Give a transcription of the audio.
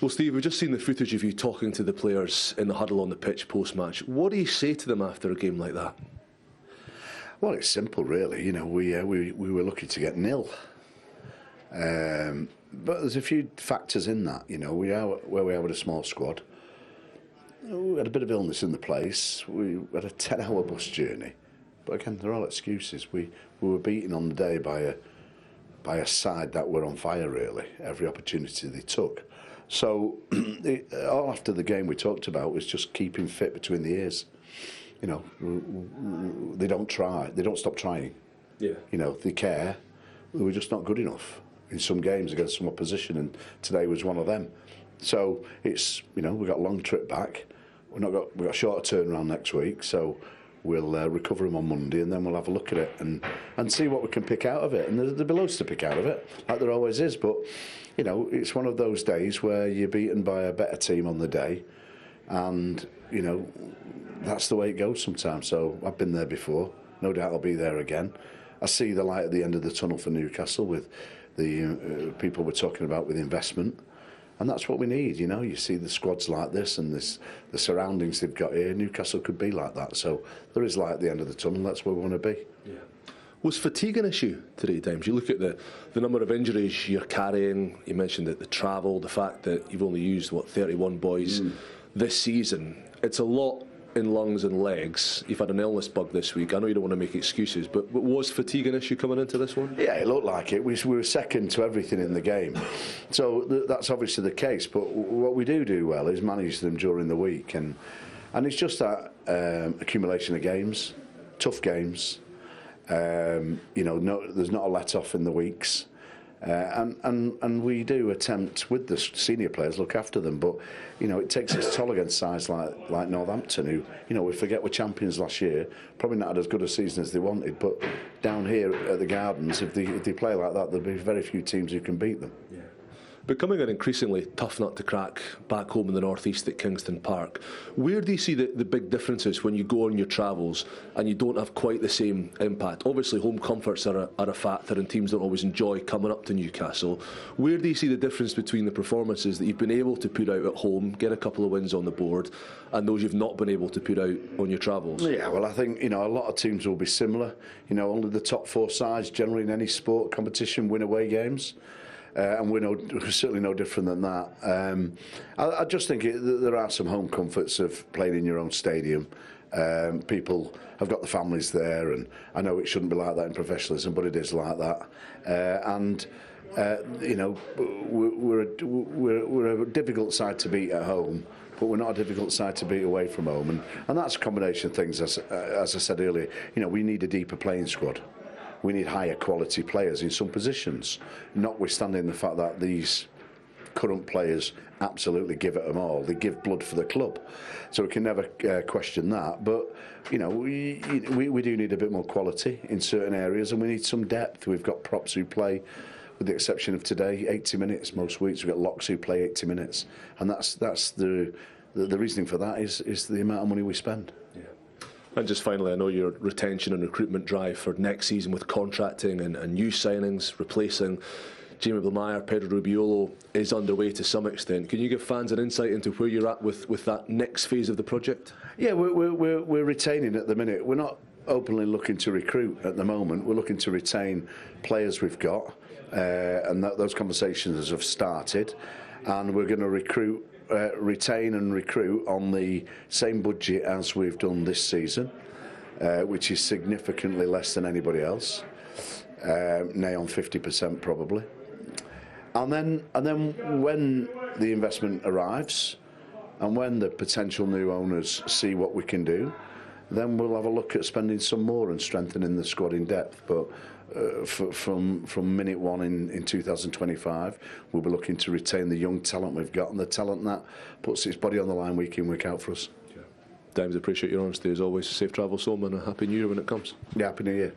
Well, Steve, we've just seen the footage of you talking to the players in the huddle on the pitch post-match. What do you say to them after a game like that? Well, it's simple, really. You know, we were lucky to get nil. But there's a few factors in that. You know, we are where we are with a small squad. We had a bit of illness in the place. We had a 10-hour bus journey. But again, they're all excuses. We were beaten on the day by a side that were on fire, really. Every opportunity they took. So all after the game we talked about was just keeping fit between the ears. You know, they don't try. They don't stop trying. Yeah. You know, they care. We're just not good enough in some games against some opposition, and today was one of them. So it's, you know, we've got a long trip back. We've got a shorter turnaround next week, so we'll recover them on Monday, and then we'll have a look at it and see what we can pick out of it. And there'll be loads to pick out of it, like there always is. But you know, it's one of those days where you're beaten by a better team on the day, and you know, that's the way it goes sometimes. So I've been there before. No doubt I'll be there again. I see the light at the end of the tunnel for Newcastle with the people we're talking about with investment. And that's what we need, you know. You see the squads like this and the surroundings they've got here. Newcastle could be like that. So there is light at the end of the tunnel. That's where we want to be. Yeah. Was fatigue an issue today, James? You look at the number of injuries you're carrying. You mentioned that the travel, the fact that you've only used, 31 boys this season. It's a lot in lungs and legs. You've had an illness bug this week. I know you don't want to make excuses, but was fatigue an issue coming into this one? Yeah, it looked like it. We were second to everything in the game. So that's obviously the case. But what we do well is manage them during the week. And it's just that accumulation of games, tough games. You know, there's not a let-off in the weeks. And we do attempt with the senior players look after them, but you know it takes its toll against sides like Northampton, who you know we forget were champions last year, probably not had as good a season as they wanted, but down here at the Gardens, if they play like that, there'll be very few teams who can beat them. Yeah. Becoming an increasingly tough nut to crack back home in the northeast at Kingston Park, where do you see the big differences when you go on your travels and you don't have quite the same impact? Obviously home comforts are a factor, and teams don't always enjoy coming up to Newcastle. Where do you see the difference between the performances that you've been able to put out at home, get a couple of wins on the board, and those you've not been able to put out on your travels? Yeah, well, I think, you know, a lot of teams will be similar. You know, only the top four sides generally in any sport competition win away games. And we're certainly no different than that. I just think there are some home comforts of playing in your own stadium. People have got the families there, and I know it shouldn't be like that in professionalism, but it is like that. You know, we're a difficult side to beat at home, but we're not a difficult side to beat away from home. And that's a combination of things, as I said earlier. You know, we need a deeper playing squad. We need higher quality players in some positions, notwithstanding the fact that these current players absolutely give it them all. They give blood for the club, so we can never question that. But you know, we do need a bit more quality in certain areas, and we need some depth. We've got props who play, with the exception of today, 80 minutes most weeks. We've got locks who play 80 minutes, and that's the reasoning for that is the amount of money we spend. Yeah. And just finally, I know your retention and recruitment drive for next season with contracting and new signings, replacing Jamie Blamire, Pedro Rubiolo, is underway to some extent. Can you give fans an insight into where you're at with that next phase of the project? Yeah, we're retaining at the minute. We're not openly looking to recruit at the moment. We're looking to retain players we've got, and those conversations have started. And we're going to retain and recruit on the same budget as we've done this season, which is significantly less than anybody else, nay on 50% probably. And then when the investment arrives and when the potential new owners see what we can do, then we'll have a look at spending some more and strengthening the squad in depth. But from minute one in 2025, we'll be looking to retain the young talent we've got and the talent that puts its body on the line week in, week out for us. Yeah. James, I appreciate your honesty as always. Safe travels home and a happy new year when it comes. Yeah, happy new year.